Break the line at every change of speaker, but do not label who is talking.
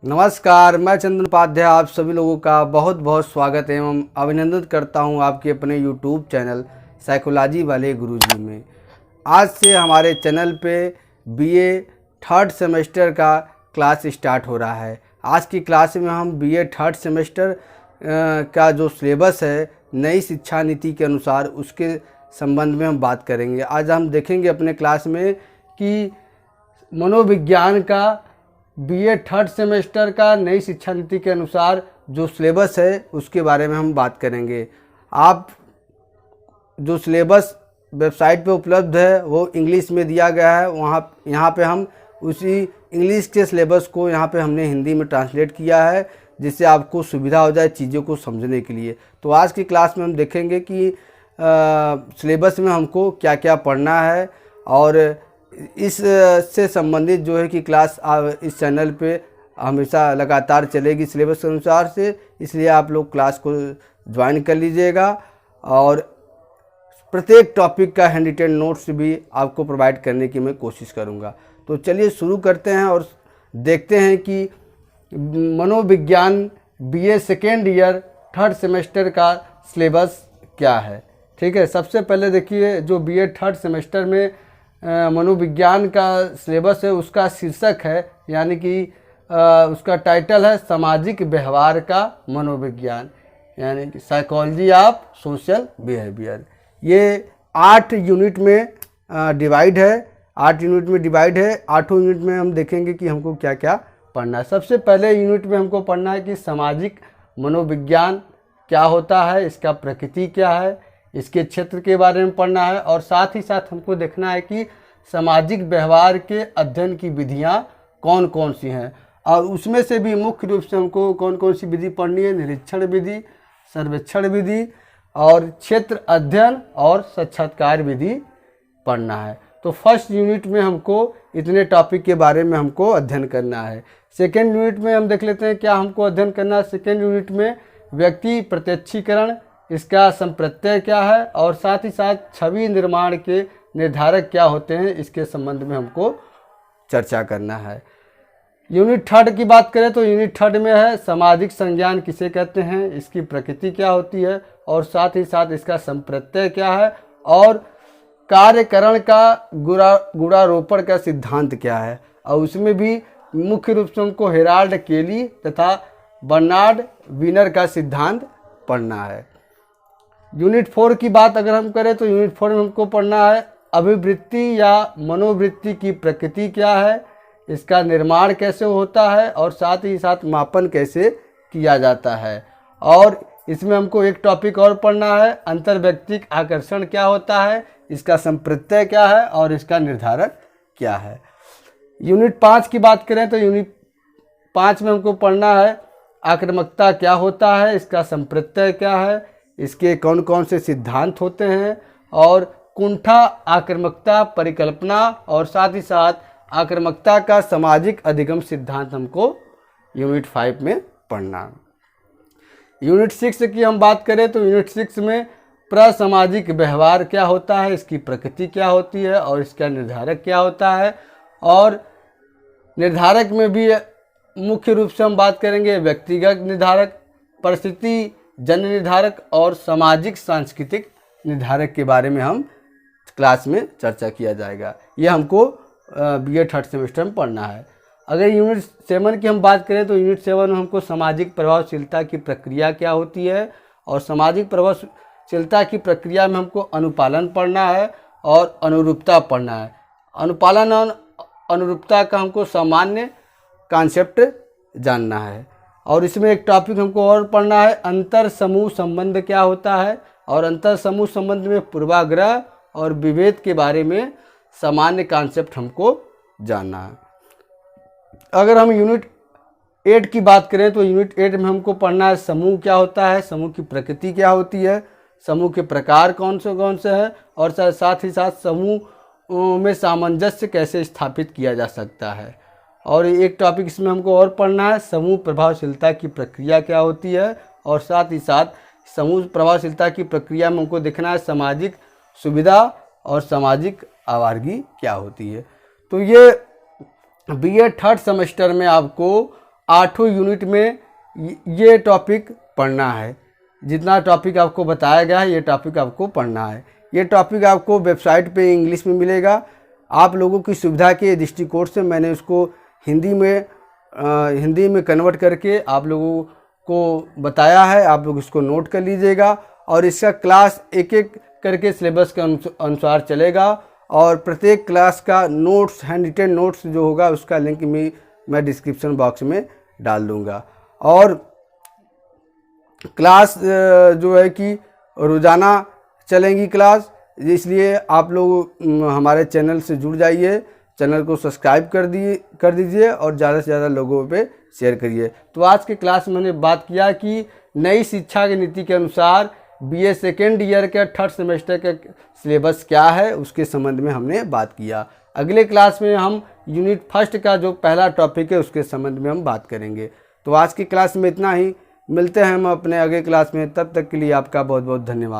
नमस्कार, मैं चंदन उपाध्याय आप सभी लोगों का बहुत बहुत स्वागत एवं अभिनंदन करता हूं आपके अपने YouTube चैनल साइकोलॉजी वाले गुरुजी में। आज से हमारे चैनल पे बीए थर्ड सेमेस्टर का क्लास स्टार्ट हो रहा है। आज की क्लास में हम बीए थर्ड सेमेस्टर का जो सिलेबस है नई शिक्षा नीति के अनुसार उसके संबंध में हम बात करेंगे। आज हम देखेंगे अपने क्लास में कि मनोविज्ञान का बीए थर्ड सेमेस्टर का नई शिक्षा नीति के अनुसार जो सिलेबस है उसके बारे में हम बात करेंगे। आप जो सिलेबस वेबसाइट पे उपलब्ध है वो इंग्लिश में दिया गया है। यहाँ पे हम उसी इंग्लिश के सिलेबस को यहाँ पे हमने हिंदी में ट्रांसलेट किया है, जिससे आपको सुविधा हो जाए चीज़ों को समझने के लिए। तो आज की क्लास में हम देखेंगे कि सिलेबस में हमको क्या क्या पढ़ना है, और इस से संबंधित जो है कि क्लास इस चैनल पे हमेशा लगातार चलेगी सिलेबस के अनुसार से, इसलिए आप लोग क्लास को ज्वाइन कर लीजिएगा। और प्रत्येक टॉपिक का हैंड रिटेन नोट्स भी आपको प्रोवाइड करने की मैं कोशिश करूँगा। तो चलिए शुरू करते हैं और देखते हैं कि मनोविज्ञान BA second year third semester का सिलेबस क्या है। ठीक है, सबसे पहले देखिए जो बीए थर्ड सेमेस्टर में मनोविज्ञान का सिलेबस है उसका शीर्षक है, यानी कि उसका टाइटल है सामाजिक व्यवहार का मनोविज्ञान, यानी कि साइकोलॉजी ऑफ सोशल बिहेवियर। ये 8 यूनिट में डिवाइड है। 8 यूनिट में डिवाइड है। 8 यूनिट में हम देखेंगे कि हमको क्या क्या पढ़ना है। सबसे पहले यूनिट में हमको पढ़ना है कि सामाजिक मनोविज्ञान क्या होता है, इसका प्रकृति क्या है, इसके क्षेत्र के बारे में पढ़ना है। और साथ ही साथ हमको देखना है कि सामाजिक व्यवहार के अध्ययन की विधियां कौन कौन सी हैं, और उसमें से भी मुख्य रूप से हमको कौन कौन सी विधि पढ़नी है। निरीक्षण विधि, सर्वेक्षण विधि और क्षेत्र अध्ययन और साक्षात्कार विधि पढ़ना है। तो फर्स्ट यूनिट में हमको इतने टॉपिक के बारे में हमको अध्ययन करना है। सेकेंड यूनिट में हम देख लेते हैं क्या हमको अध्ययन करना है। सेकेंड यूनिट में व्यक्ति प्रत्यक्षीकरण, इसका संप्रत्यय क्या है, और साथ ही साथ छवि निर्माण के निर्धारक क्या होते हैं, इसके संबंध में हमको चर्चा करना है। यूनिट थर्ड की बात करें तो यूनिट थर्ड में है सामाजिक संज्ञान किसे कहते हैं, इसकी प्रकृति क्या होती है, और साथ ही साथ इसका संप्रत्यय क्या है, और कार्यकरण का गुणारोपण का सिद्धांत क्या है। और उसमें भी मुख्य रूप से हमको हेराल्ड केली तथा बर्नार्ड विनर का सिद्धांत पढ़ना है। यूनिट 4 की बात अगर हम करें तो यूनिट 4 में हमको पढ़ना है अभिवृत्ति या मनोवृत्ति की प्रकृति क्या है, इसका निर्माण कैसे होता है, और साथ ही साथ मापन कैसे किया जाता है। और इसमें हमको एक टॉपिक और पढ़ना है अंतर्व्यक्तिक आकर्षण क्या होता है, इसका संप्रत्यय क्या है, और इसका निर्धारक क्या है। यूनिट 5 की बात करें तो यूनिट 5 में हमको पढ़ना है आक्रामकता क्या होता है, इसका संप्रत्यय क्या है, इसके कौन कौन से सिद्धांत होते हैं, और कुंठा आक्रामकता परिकल्पना, और साथ ही साथ आक्रामकता का सामाजिक अधिगम सिद्धांत हमको यूनिट 5 में पढ़ना। यूनिट 6 की हम बात करें तो यूनिट 6 में प्रसामाजिक व्यवहार क्या होता है, इसकी प्रकृति क्या होती है, और इसका निर्धारक क्या होता है। और निर्धारक में भी मुख्य रूप से हम बात करेंगे व्यक्तिगत निर्धारक, परिस्थिति जन्य निर्धारक और सामाजिक सांस्कृतिक निर्धारक के बारे में हम क्लास में चर्चा किया जाएगा। ये हमको बीए थर्ड सेमेस्टर में पढ़ना है। अगर यूनिट 7 की हम बात करें तो यूनिट 7 में हमको सामाजिक प्रभावशीलता की प्रक्रिया क्या होती है, और सामाजिक प्रभावशीलता की प्रक्रिया में हमको अनुपालन पढ़ना है और अनुरूपता पढ़ना है। अनुपालन और अनुरूपता का हमको सामान्य कॉन्सेप्ट जानना है। और इसमें एक टॉपिक हमको और पढ़ना है अंतर समूह संबंध क्या होता है, और अंतर समूह संबंध में पूर्वाग्रह और विभेद के बारे में सामान्य कॉन्सेप्ट हमको जानना है। अगर हम यूनिट 8 की बात करें तो यूनिट 8 में हमको पढ़ना है समूह क्या होता है, समूह की प्रकृति क्या होती है, समूह के प्रकार कौन से हैं, और साथ ही साथ समूह में सामंजस्य कैसे स्थापित किया जा सकता है। और एक टॉपिक इसमें हमको और पढ़ना है समूह प्रभावशीलता की प्रक्रिया क्या होती है, और साथ ही साथ समूह प्रभावशीलता की प्रक्रिया में हमको देखना है सामाजिक सुविधा और सामाजिक आवारगी क्या होती है। तो ये बीए थर्ड सेमेस्टर में आपको 8 यूनिट में ये टॉपिक पढ़ना है। जितना टॉपिक आपको बताया गया है ये टॉपिक आपको पढ़ना है। ये टॉपिक आपको वेबसाइट पे इंग्लिश में मिलेगा। आप लोगों की सुविधा के दृष्टिकोण से मैंने उसको हिंदी में कन्वर्ट करके आप लोगों को बताया है। आप लोग इसको नोट कर लीजिएगा और इसका क्लास एक एक करके सिलेबस के अनुसार चलेगा और प्रत्येक क्लास का नोट्स, हैंड रिटेन नोट्स जो होगा उसका लिंक मैं डिस्क्रिप्शन बॉक्स में डाल दूंगा। और क्लास जो है कि रोज़ाना चलेंगी क्लास, इसलिए आप लोग हमारे चैनल से जुड़ जाइए, चैनल को सब्सक्राइब कर दीजिए और ज़्यादा से ज़्यादा लोगों पे शेयर करिए। तो आज के क्लास में मैंने बात किया कि नई शिक्षा की नीति के अनुसार बीए सेकेंड ईयर के 3rd सेमेस्टर का सिलेबस क्या है उसके संबंध में हमने बात किया। अगले क्लास में हम यूनिट 1 का जो पहला टॉपिक है उसके संबंध में हम बात करेंगे। तो आज की क्लास में इतना ही, मिलते हैं हम अपने अगले क्लास में। तब तक के लिए आपका बहुत बहुत धन्यवाद।